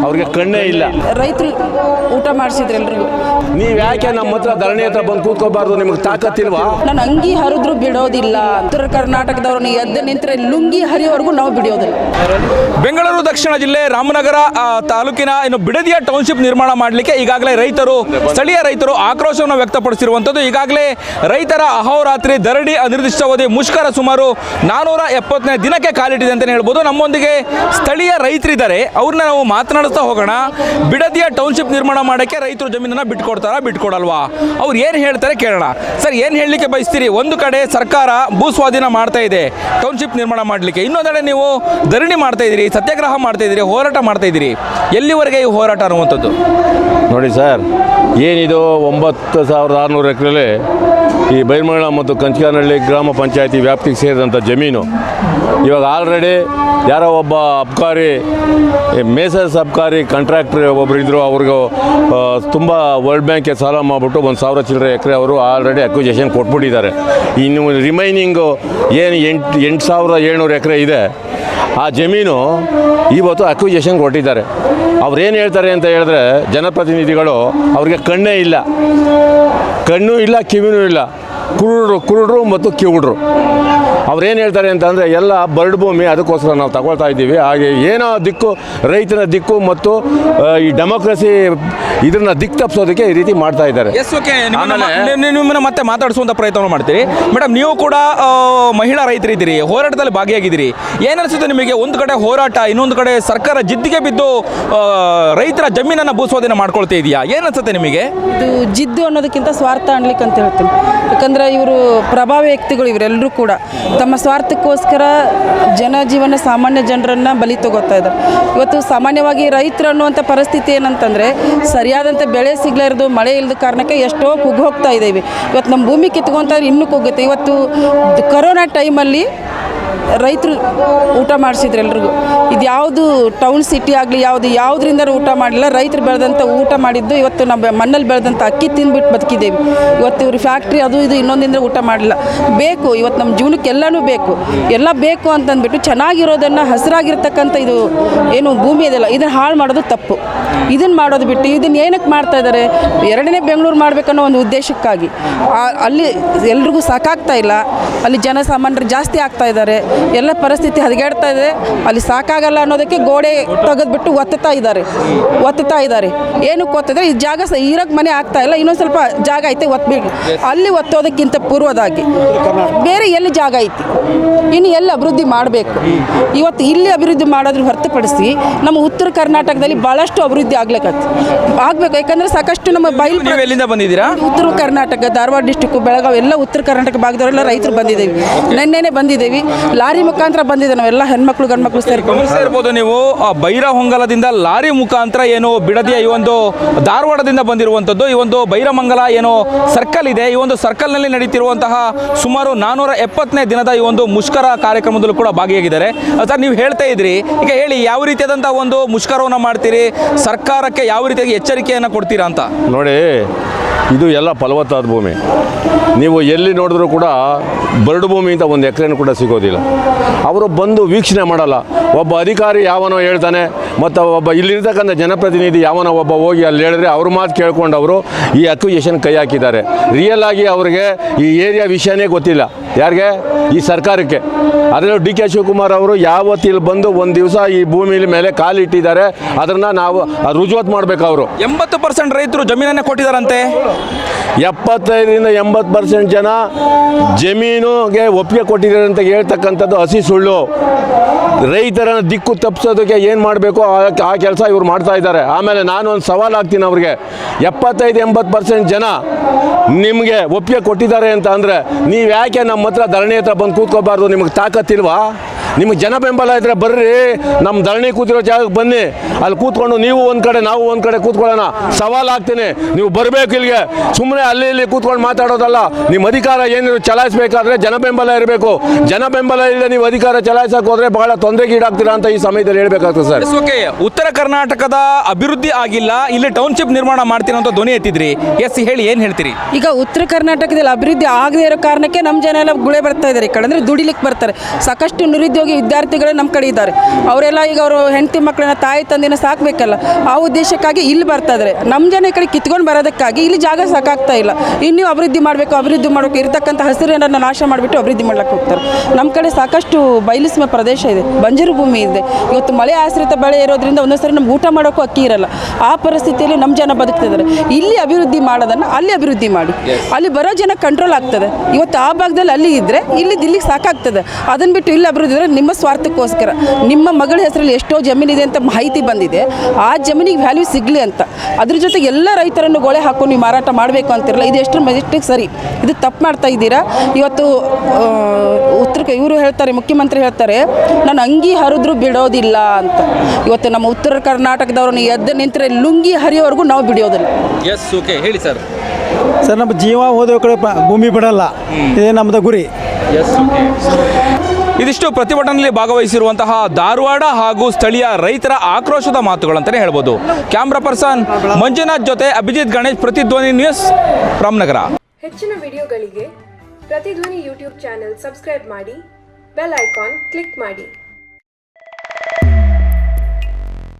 ಅವ್ರಿಗೆ ಕಣ್ಣೇ ಇಲ್ಲ. ರೈತರು ಊಟ ಮಾಡಿಸಿದ್ರು ಎಲ್ರಿಗೂ. ನೀವು ಯಾಕೆ ನಮ್ಮ ಹತ್ರ ಧರಣಿ ಹತ್ರ ಬಂದು ಕೂತ್ಕೋಬಾರ್ದು? ನಿಮ್ಗೆ ತಾಕತ್ತಿಲ್ವಾ? ನಾನು ಅಂಗಿ ಹರಿದ್ರು ಬಿಡೋದಿಲ್ಲ. ಉತ್ತರ ಕರ್ನಾಟಕದವ್ರನ್ನ ಎದ್ದು ನಿಂತರೆ ಲುಂಗಿ ಹರಿಯೋವರೆಗೂ ನಾವು ಬಿಡೋದಿಲ್ಲ. ಬೆಂಗಳೂರು ದಕ್ಷಿಣ ಜಿಲ್ಲೆ ರಾಮನಗರ ತಾಲೂಕಿನ ಇನ್ನು ಬಿಡದಿಯ ಟೌನ್ಶಿಪ್ ನಿರ್ಮಾಣ ಮಾಡಲಿಕ್ಕೆ ಈಗಾಗಲೇ ಸ್ಥಳೀಯ ರೈತರು ಆಕ್ರೋಶವನ್ನು ವ್ಯಕ್ತಪಡಿಸಿರುವಂಥದ್ದು. ಈಗಾಗಲೇ ರೈತರ ಅಹೋರಾತ್ರಿ ಧರಣಿ ಅನಿರ್ದಿಷ್ಟಾವಧಿ ಮುಷ್ಕರ ಸುಮಾರು 470ನೇ ದಿನಕ್ಕೆ ಕಾಲಿಟ್ಟಿದೆ ಅಂತಲೇ ಹೇಳ್ಬೋದು. ನಮ್ಮೊಂದಿಗೆ ಸ್ಥಳೀಯ ರೈತರಿದ್ದಾರೆ, ಅವ್ರನ್ನ ನಾವು ಮಾತನಾಡಿಸ್ತಾ ಹೋಗೋಣ. ಬಿಡದಿಯ ಟೌನ್ಶಿಪ್ ನಿರ್ಮಾಣ ಮಾಡೋಕ್ಕೆ ರೈತರು ಜಮೀನನ್ನು ಬಿಟ್ಕೊಡ್ತಾರಾ ಬಿಟ್ಕೊಡಲ್ವಾ? ಅವ್ರು ಏನು ಹೇಳ್ತಾರೆ ಕೇಳೋಣ. ಸರ್, ಏನು ಹೇಳಲಿಕ್ಕೆ ಬಯಸ್ತೀರಿ? ಒಂದು ಕಡೆ ಸರ್ಕಾರ ಭೂ ಸ್ವಾಧೀನ ಮಾಡ್ತಾ ಇದೆ ಟೌನ್ಶಿಪ್ ನಿರ್ಮಾಣ ಮಾಡಲಿಕ್ಕೆ, ಇನ್ನೊಂದೆಡೆ ನೀವು ಧರಣಿ ಮಾಡ್ತಾ ಇದ್ದೀರಿ, ಸತ್ಯಾಗ್ರಹ ಮಾಡ್ತಾ ಇದ್ದೀರಿ, ಹೋರಾಟ ಮಾಡ್ತಾ ಇದ್ದೀರಿ. ಎಲ್ಲಿವರೆಗೆ ಈ ಹೋರಾಟ ಅನ್ನುವಂಥದ್ದು? ನೋಡಿ ಸರ್, ಏನಿದು 9600 ಎಕರೆಲಿ ಈ ಬೈರ್ಮಂಗಲ ಮತ್ತು ಕಂಚಿಕಾನಹಳ್ಳಿ ಗ್ರಾಮ ಪಂಚಾಯತಿ ವ್ಯಾಪ್ತಿಗೆ ಸೇರಿದಂಥ ಜಮೀನು ಇವಾಗ ಆಲ್ರೆಡಿ ಯಾರೋ ಒಬ್ಬ ಅಬ್ಕಾರಿ ಮೇಸರ್ಸ್ ಅಬ್ಕಾರಿ ಕಾಂಟ್ರಾಕ್ಟ್ರ್ ಒಬ್ಬರು ಇದ್ದರು. ಅವ್ರಿಗೂ ತುಂಬ ವರ್ಲ್ಡ್ ಬ್ಯಾಂಕ್ಗೆ ಸಾಲ ಮಾಡಿಬಿಟ್ಟು 1000 ಚಿಲ್ಲರೆ ಎಕರೆ ಅವರು ಆಲ್ರೆಡಿ ಅಕ್ವಿಜೇಷನ್ ಕೊಟ್ಬಿಟ್ಟಿದ್ದಾರೆ. ಇನ್ನು ರಿಮೈನಿಂಗು ಏನು 8700 ಎಕರೆ ಇದೆ, ಆ ಜಮೀನು ಇವತ್ತು ಅಕ್ವಿಜೇಷನ್ ಕೊಟ್ಟಿದ್ದಾರೆ. ಅವ್ರೇನು ಹೇಳ್ತಾರೆ ಅಂತ ಹೇಳಿದ್ರೆ, ಜನಪ್ರತಿನಿಧಿಗಳು ಅವ್ರಿಗೆ ಕಣ್ಣೇ ಇಲ್ಲ, ಕಣ್ಣು ಇಲ್ಲ, ಕಿವಿನೂ ಇಲ್ಲ, ಕುರುಡ್ರು ಮತ್ತು ಕಿವುಡ್ರು. ಅವ್ರೇನು ಹೇಳ್ತಾರೆ ಅಂತಂದರೆ ಎಲ್ಲ ಬರಡು ಭೂಮಿ, ಅದಕ್ಕೋಸ್ಕರ ನಾವು ತಗೊಳ್ತಾ ಇದ್ದೀವಿ. ಹಾಗೆ ಏನೋ ದಿಕ್ಕು, ರೈತನ ದಿಕ್ಕು ಮತ್ತು ಈ ಡೆಮೋಕ್ರಸಿ ಇದನ್ನ ದಿಕ್ಕು ತಪ್ಪಿಸೋದಕ್ಕೆ ಈ ರೀತಿ ಮಾಡ್ತಾ ಇದ್ದಾರೆ. ನಿಮ್ಮನ್ನು ಮತ್ತೆ ಮಾತಾಡಿಸುವಂಥ ಪ್ರಯತ್ನ ಮಾಡ್ತೀರಿ. ಮೇಡಮ್, ನೀವು ಕೂಡ ಮಹಿಳಾ ರೈತರಿದ್ದೀರಿ, ಹೋರಾಟದಲ್ಲಿ ಭಾಗಿಯಾಗಿದ್ದೀರಿ. ಏನನ್ಸುತ್ತೆ ನಿಮಗೆ? ಒಂದು ಕಡೆ ಹೋರಾಟ, ಇನ್ನೊಂದು ಕಡೆ ಸರ್ಕಾರ ಜಿದ್ದಿಗೆ ಬಿದ್ದು ರೈತರ ಜಮೀನನ್ನು ಭೂಸ್ವಾಧೀನ ಮಾಡ್ಕೊಳ್ತಾ ಇದೆಯಾ? ಏನನ್ಸುತ್ತೆ ನಿಮಗೆ? ಇದು ಜಿದ್ದು ಅನ್ನೋದಕ್ಕಿಂತ ಸ್ವಾರ್ಥ ಅನ್ಲಿಕ್ಕೆ ಅಂತ ಹೇಳ್ತೀನಿ. ಯಾಕಂದರೆ ಇವರು ಪ್ರಭಾವಿ ವ್ಯಕ್ತಿಗಳು, ಇವರೆಲ್ಲರೂ ಕೂಡ ತಮ್ಮ ಸ್ವಾರ್ಥಕ್ಕೋಸ್ಕರ ಜನಜೀವನ ಸಾಮಾನ್ಯ ಜನರನ್ನು ಬಲಿ ತಗೋತಾ ಇದ್ದಾರೆ. ಇವತ್ತು ಸಾಮಾನ್ಯವಾಗಿ ರೈತರು ಅನ್ನುವಂಥ ಪರಿಸ್ಥಿತಿ ಏನಂತಂದರೆ, ಸರಿಯಾದಂಥ ಬೆಳೆ ಸಿಗ್ಲಾರ್ದು, ಮಳೆ ಇಲ್ಲದ ಕಾರಣಕ್ಕೆ ಎಷ್ಟೋ ಕುಗ್ಗಿ ಹೋಗ್ತಾ ಇದ್ದೇವೆ. ಇವತ್ತು ನಮ್ಮ ಭೂಮಿ ಕಿತ್ಕೊಂತ ಇನ್ನೂ ಕುಗ್ಗುತ್ತೆ. ಇವತ್ತು ಕೊರೋನಾ ಟೈಮಲ್ಲಿ ರೈತರು ಊಟ ಮಾಡಿಸಿದ್ರು ಎಲ್ರಿಗೂ. ಇದು ಯಾವುದು ಟೌನ್ ಸಿಟಿ ಆಗಲಿ ಯಾವುದರಿಂದ ಊಟ ಮಾಡಲಿಲ್ಲ. ರೈತರು ಬೆಳೆದಂಥ ಊಟ ಮಾಡಿದ್ದು ಇವತ್ತು ನಾವು ಮಣ್ಣಲ್ಲಿ ಬೆಳೆದಂಥ ಅಕ್ಕಿ ತಿಂದ್ಬಿಟ್ಟು ಬದುಕಿದ್ದೇವೆ. ಇವತ್ತು ಇವ್ರ ಫ್ಯಾಕ್ಟ್ರಿ ಅದು ಇದು ಇನ್ನೊಂದಿಂದ ಊಟ ಮಾಡಲಿಲ್ಲ. ಬೇಕು, ಇವತ್ತು ನಮ್ಮ ಜೀವನಕ್ಕೆ ಎಲ್ಲನೂ ಬೇಕು, ಎಲ್ಲ ಬೇಕು ಅಂತಂದ್ಬಿಟ್ಟು ಚೆನ್ನಾಗಿರೋದನ್ನು, ಹಸಿರಾಗಿರ್ತಕ್ಕಂಥ ಇದು ಏನು ಭೂಮಿ ಇದೆಯಲ್ಲ, ಇದನ್ನು ಹಾಳು ಮಾಡೋದು ತಪ್ಪು. ಇದನ್ನು ಮಾಡೋದು ಬಿಟ್ಟು ಇದನ್ನು ಏನಕ್ಕೆ ಮಾಡ್ತಾ ಇದ್ದಾರೆ? ಎರಡನೇ ಬೆಂಗಳೂರು ಮಾಡಬೇಕನ್ನೋ ಒಂದು ಉದ್ದೇಶಕ್ಕಾಗಿ. ಅಲ್ಲಿ ಎಲ್ರಿಗೂ ಸಾಕಾಗ್ತಾ ಇಲ್ಲ, ಅಲ್ಲಿ ಜನಸಾಮಾನ್ಯರು ಜಾಸ್ತಿ ಆಗ್ತಾ ಇದ್ದಾರೆ, ಎಲ್ಲ ಪರಿಸ್ಥಿತಿ ಹದಗೆಡ್ತಾ ಇದೆ. ಅಲ್ಲಿ ಸಾಕಾಗಲ್ಲ ಅನ್ನೋದಕ್ಕೆ ಗೋಡೆ ತೆಗೆದ್ಬಿಟ್ಟು ಒತ್ತುತ್ತಾ ಇದ್ದಾರೆ. ಏನಕ್ಕೆ ಒತ್ತಿದ್ರೆ ಈ ಜಾಗ ಇರೋಕ್ಕೆ ಮನೆ ಆಗ್ತಾ ಇಲ್ಲ, ಇನ್ನೊಂದು ಸ್ವಲ್ಪ ಜಾಗ ಐತೆ ಒತ್ತಬೇಕು. ಅಲ್ಲಿ ಒತ್ತೋದಕ್ಕಿಂತ ಪೂರ್ವದಾಗಿ ಬೇರೆ ಎಲ್ಲಿ ಜಾಗ ಐತಿ, ಇನ್ನು ಎಲ್ಲಿ ಅಭಿವೃದ್ಧಿ ಮಾಡಬೇಕು? ಇವತ್ತು ಇಲ್ಲಿ ಅಭಿವೃದ್ಧಿ ಮಾಡೋದ್ರ ಹೊರತುಪಡಿಸಿ ನಮ್ಮ ಉತ್ತರ ಕರ್ನಾಟಕದಲ್ಲಿ ಭಾಳಷ್ಟು ಅಭಿವೃದ್ಧಿ ಆಗಬೇಕು. ಯಾಕಂದರೆ ಸಾಕಷ್ಟು ನಮ್ಮ ಎಲ್ಲಿಂದ ಬಂದಿದ್ದೀರಾ? ಉತ್ತರ ಕರ್ನಾಟಕ, ಧಾರವಾಡ ಡಿಸ್ಟಿಕ್ಕು, ಬೆಳಗಾವಿ ಎಲ್ಲ ಉತ್ತರ ಕರ್ನಾಟಕ ಭಾಗದವರೆಲ್ಲ ರೈತರು ಬಂದಿದ್ದೇವೆ. ನೆನ್ನೆನೆ ಬಂದಿದ್ದೇವೆ, ಲಾರಿ ಮುಖಾಂತರ ಬಂದಿದೆ. ನಾವೆಲ್ಲ ಹೆಣ್ಮಕ್ಳು ಗಂಡ್ಮಕ್ಳು ಸೇರ್ಬೋದು. ನೀವು ಬೈರಹೊಂಗಲದಿಂದ ಲಾರಿ ಮುಖಾಂತರ ಏನು ಬಿಡದಿಯ ಈ ಒಂದು ಧಾರವಾಡದಿಂದ ಬಂದಿರುವಂಥದ್ದು. ಈ ಒಂದು ಬೈರಮಂಗಲ ಏನು ಸರ್ಕಲ್ ಇದೆ, ಈ ಒಂದು ಸರ್ಕಲ್ನಲ್ಲಿ ನಡೀತಿರುವಂತಹ ಸುಮಾರು 470ನೇ ದಿನದ ಈ ಒಂದು ಮುಷ್ಕರ ಕಾರ್ಯಕ್ರಮದಲ್ಲೂ ಕೂಡ ಭಾಗಿಯಾಗಿದ್ದಾರೆ. ಸರ್, ನೀವು ಹೇಳ್ತಾ ಇದ್ರಿ, ಈಗ ಹೇಳಿ, ಯಾವ ರೀತಿಯಾದಂಥ ಒಂದು ಮುಷ್ಕರವನ್ನು ಮಾಡ್ತೀರಿ, ಸರ್ಕಾರಕ್ಕೆ ಯಾವ ರೀತಿಯಾಗಿ ಎಚ್ಚರಿಕೆಯನ್ನು ಕೊಡ್ತೀರಾ ಅಂತ? ನೋಡಿ, ಇದು ಎಲ್ಲ ಫಲವತ್ತಾದ ಭೂಮಿ. ನೀವು ಎಲ್ಲಿ ನೋಡಿದ್ರೂ ಕೂಡ ಬರಡು ಭೂಮಿ ಅಂತ ಒಂದು ಎಕರೆನೂ ಕೂಡ ಸಿಗೋದಿಲ್ಲ. ಅವರು ಬಂದು ವೀಕ್ಷಣೆ ಮಾಡಲ್ಲ. ಒಬ್ಬ ಅಧಿಕಾರಿ ಯಾವನೋ ಹೇಳ್ತಾನೆ, ಮತ್ತು ಒಬ್ಬ ಇಲ್ಲಿರ್ತಕ್ಕಂಥ ಜನಪ್ರತಿನಿಧಿ ಯಾವನೋ ಒಬ್ಬ ಹೋಗಿ ಅಲ್ಲಿ ಹೇಳಿದ್ರೆ ಅವ್ರ ಮಾತು ಕೇಳ್ಕೊಂಡು ಅವರು ಈ ಅಕ್ವಿಜೇಷನ್ ಕೈ ಹಾಕಿದ್ದಾರೆ. ರಿಯಲ್ ಆಗಿ ಅವ್ರಿಗೆ ಈ ಏರಿಯಾ ವಿಷಯನೇ ಗೊತ್ತಿಲ್ಲ. ಯಾರಿಗೆ? ಈ ಸರ್ಕಾರಕ್ಕೆ. ಅದರಲ್ಲೂ ಡಿ ಕೆ ಶಿವಕುಮಾರ್ ಅವರು ಯಾವತ್ತಿಲ್ಲಿ ಬಂದು ಒಂದು ದಿವಸ ಈ ಭೂಮಿ ಮೇಲೆ ಕಾಲಿಟ್ಟಿದ್ದಾರೆ, ಅದನ್ನು ನಾವು ರುಜುವಾತು ಮಾಡಬೇಕು. ಅವರು 80% ರೈತರು ಜಮೀನನ್ನೇ ಕೊಟ್ಟಿದ್ದಾರಂತೆ. 75ರಿಂದ 80% ಜನ ಜಮೀನುಗೆ ಒಪ್ಪಿಗೆ ಕೊಟ್ಟಿದ್ದಾರೆ ಅಂತ ಹೇಳ್ತಕ್ಕಂಥದ್ದು ಹಸಿ ಸುಳ್ಳು. ರೈತರ ದಿಕ್ಕು ತಪ್ಪಿಸೋದಕ್ಕೆ ಏನು ಮಾಡಬೇಕು ಆ ಕೆಲಸ ಇವ್ರು ಮಾಡ್ತಾ ಇದ್ದಾರೆ. ಆಮೇಲೆ ನಾನು ಒಂದು ಸವಾಲು ಹಾಕ್ತೀನಿ ಅವ್ರಿಗೆ, 75-80% ಜನ ನಿಮಗೆ ಒಪ್ಪಿಗೆ ಕೊಟ್ಟಿದ್ದಾರೆ ಅಂತ ಅಂದರೆ ನೀವು ಯಾಕೆ ನಮ್ಮ ಹತ್ರ ಧರಣಿ ಹತ್ರ ಬಂದು ಕೂತ್ಕೋಬಾರ್ದು? ನಿಮಗೆ ತಾಕತ್ತಿಲ್ವಾ? ನಿಮಗೆ ಜನ ಬೆಂಬಲ ಇದ್ದರೆ ಬರ್ರಿ, ನಮ್ಮ ಧರಣಿ ಕೂತಿರೋ ಜಾಗಕ್ಕೆ ಬನ್ನಿ, ಅಲ್ಲಿ ಕೂತ್ಕೊಂಡು ನೀವು ಒಂದು ಕಡೆ ನಾವು ಒಂದು ಕಡೆ ಕೂತ್ಕೊಳ್ಳೋಣ. ಸವಾಲು ಹಾಕ್ತೀನಿ, ನೀವು ಬರಬೇಕು ಇಲ್ಲಿಗೆ. ಸುಮ್ಮನೆ ಅಲ್ಲಿ ಇಲ್ಲಿ ಕೂತ್ಕೊಂಡು ಮಾತಾಡೋದಲ್ಲ. ನಿಮ್ಮ ಅಧಿಕಾರ ಏನಿದ್ರು ಚಲಾಯಿಸಬೇಕಾದ್ರೆ ಜನ ಬೆಂಬಲ ಇರಬೇಕು. ಜನ ಬೆಂಬಲ ಇಲ್ಲದೆ ನೀವು ಅಧಿಕಾರ ಚಲಾಯಿಸಕ್ಕೆ ಹೋದರೆ ಬಹಳ ತೊಂದರೆಗೀಡಾಗ್ತೀರಾ ಅಂತ ಈ ಸಮಯದಲ್ಲಿ ಹೇಳಬೇಕಾಗ್ತದೆ ಸರ್. ಉತ್ತರ ಕರ್ನಾಟಕದ ಅಭಿವೃದ್ಧಿ ಆಗಿಲ್ಲ, ಇಲ್ಲಿ ಟೌನ್ಶಿಪ್ ನಿರ್ಮಾಣ ಮಾಡ್ತೀನಿ ಅಂತ ಧ್ವನಿ ಎತ್ತಿದ್ರಿ. ಎಸ್, ಹೇಳಿ, ಏನು ಹೇಳ್ತೀರಿ? ಈಗ ಉತ್ತರ ಕರ್ನಾಟಕದಲ್ಲಿ ಅಭಿವೃದ್ಧಿ ಆಗದೇ ಇರೋ ಕಾರಣಕ್ಕೆ ನಮ್ಮ ಜನ ಎಲ್ಲ ಗುಳೆ ಬರ್ತಾ ಇದ್ದಾರೆ. ಈ ಕಡೆ ಅಂದರೆ ದುಡಿಲಿಕ್ಕೆ ಬರ್ತಾರೆ. ಸಾಕಷ್ಟು ನಿರುದ್ಯೋಗ ನಿರುದ್ಯೋಗಿ ವಿದ್ಯಾರ್ಥಿಗಳೇ ನಮ್ಮ ಕಡೆ ಇದ್ದಾರೆ. ಅವರೆಲ್ಲ ಈಗ ಅವರು ಹೆಂಡತಿ ಮಕ್ಕಳನ್ನ ತಾಯಿ ತಂದೆನ ಸಾಕಬೇಕಲ್ಲ, ಆ ಉದ್ದೇಶಕ್ಕಾಗಿ ಇಲ್ಲಿ ಬರ್ತಾ ಇದ್ದಾರೆ. ನಮ್ಮ ಜನ ಈ ಕಡೆ ಕಿತ್ಕೊಂಡು ಬರೋದಕ್ಕಾಗಿ ಇಲ್ಲಿ ಜಾಗ ಸಾಕಾಗ್ತಾ ಇಲ್ಲ. ಇನ್ನೂ ಅಭಿವೃದ್ಧಿ ಮಾಡಬೇಕು ಇರತಕ್ಕಂಥ ಹಸಿರನ್ನು ನಾಶ ಮಾಡಿಬಿಟ್ಟು ಅಭಿವೃದ್ಧಿ ಮಾಡ್ಲಿಕ್ಕೆ ಹೋಗ್ತಾರೆ. ನಮ್ಮ ಕಡೆ ಸಾಕಷ್ಟು ಬಯಲುಸೀಮೆ ಪ್ರದೇಶ ಇದೆ, ಬಂಜರು ಭೂಮಿ ಇದೆ. ಇವತ್ತು ಮಳೆ ಆಶ್ರಿತ ಬೆಳೆ ಇರೋದ್ರಿಂದ ಒಂದೊಂದ್ಸರಿ ನಮ್ಗೆ ಊಟ ಮಾಡೋಕ್ಕೂ ಅಕ್ಕಿ ಇರಲ್ಲ. ಆ ಪರಿಸ್ಥಿತಿಯಲ್ಲಿ ನಮ್ಮ ಜನ ಬದುಕ್ತಿದ್ದಾರೆ. ಇಲ್ಲಿ ಅಭಿವೃದ್ಧಿ ಮಾಡೋದನ್ನು ಅಲ್ಲಿ ಅಭಿವೃದ್ಧಿ ಮಾಡಿ, ಅಲ್ಲಿ ಬರೋ ಜನ ಕಂಟ್ರೋಲ್ ಆಗ್ತದೆ. ಇವತ್ತು ಆ ಭಾಗದಲ್ಲಿ ಅಲ್ಲಿ ಇದ್ದರೆ ಇಲ್ಲಿಗೆ ಸಾಕಾಗ್ತದೆ. ಅದನ್ನು ಬಿಟ್ಟು ಇಲ್ಲಿ ಅಭಿವೃದ್ಧಿ ಇದ್ದರೆ ನಿಮ್ಮ ಸ್ವಾರ್ಥಕ್ಕೋಸ್ಕರ ನಿಮ್ಮ ಮಗಳ ಹೆಸರಲ್ಲಿ ಎಷ್ಟೋ ಜಮೀನಿದೆ ಅಂತ ಮಾಹಿತಿ ಬಂದಿದೆ, ಆ ಜಮೀನಿಗೆ ವ್ಯಾಲ್ಯೂ ಸಿಗಲಿ ಅಂತ ಅದ್ರ ಜೊತೆಗೆ ಎಲ್ಲ ರೈತರನ್ನು ಗೋಳೆ ಹಾಕೊಂಡು ನೀವು ಮಾರಾಟ ಮಾಡಬೇಕು ಅಂತಿರಲ್ಲ. ಇದು ಎಷ್ಟು ಮೆಜೆಸ್ಟಿಕ್ ಸರಿ, ಇದು ತಪ್ಪು ಮಾಡ್ತಾ ಇದ್ದೀರಾ. ಇವತ್ತು ಇವರು ಹೇಳ್ತಾರೆ, ಮುಖ್ಯಮಂತ್ರಿ ಹೇಳ್ತಾರೆ, ನಾನು ಅಂಗಿ ಹರಿದ್ರು ಬಿಡೋದಿಲ್ಲ ಅಂತ. ಇವತ್ತು ನಮ್ಮ ಉತ್ತರ ಕರ್ನಾಟಕದವ್ರನ್ನ ಎದ್ದು ನಿಂತರೆ ಲುಂಗಿ ಹರಿಯೋವರೆಗೂ ನಾವು ಬಿಡೋದಿಲ್ಲ. ಎಸ್, ಓಕೆ, ಹೇಳಿ ಸರ್. ಸರ್, ನಮ್ಮ ಜೀವ ಹೋದ ಕಡೆ ಭೂಮಿ ಬಿಡಲ್ಲ, ಇದೇ ನಮ್ಮದು ಗುರಿ. ಇದಿಷ್ಟು ಪ್ರತಿಭಟನೆಯಲ್ಲಿ ಭಾಗವಹಿಸಿರುವಂತಹ ಧಾರವಾಡ ಹಾಗೂ ಸ್ಥಳೀಯ ರೈತರ ಆಕ್ರೋಶದ ಮಾತುಗಳಂತಲೇ ಹೇಳ್ಬೋದು. ಕ್ಯಾಮ್ರಾ ಪರ್ಸನ್ ಮಂಜುನಾಥ್ ಜೊತೆ ಅಭಿಜಿತ್ ಗಣೇಶ್, ಪ್ರತಿಧ್ವನಿ ನ್ಯೂಸ್, ರಾಮನಗರ. ಹೆಚ್ಚಿನ ವಿಡಿಯೋಗಳಿಗೆ ಪ್ರತಿಧ್ವನಿ ಯೂಟ್ಯೂಬ್ ಚಾನೆಲ್ ಸಬ್ಸ್ಕ್ರೈಬ್ ಮಾಡಿ, ಬೆಲ್ ಐಕಾನ್ ಕ್ಲಿಕ್ ಮಾಡಿ.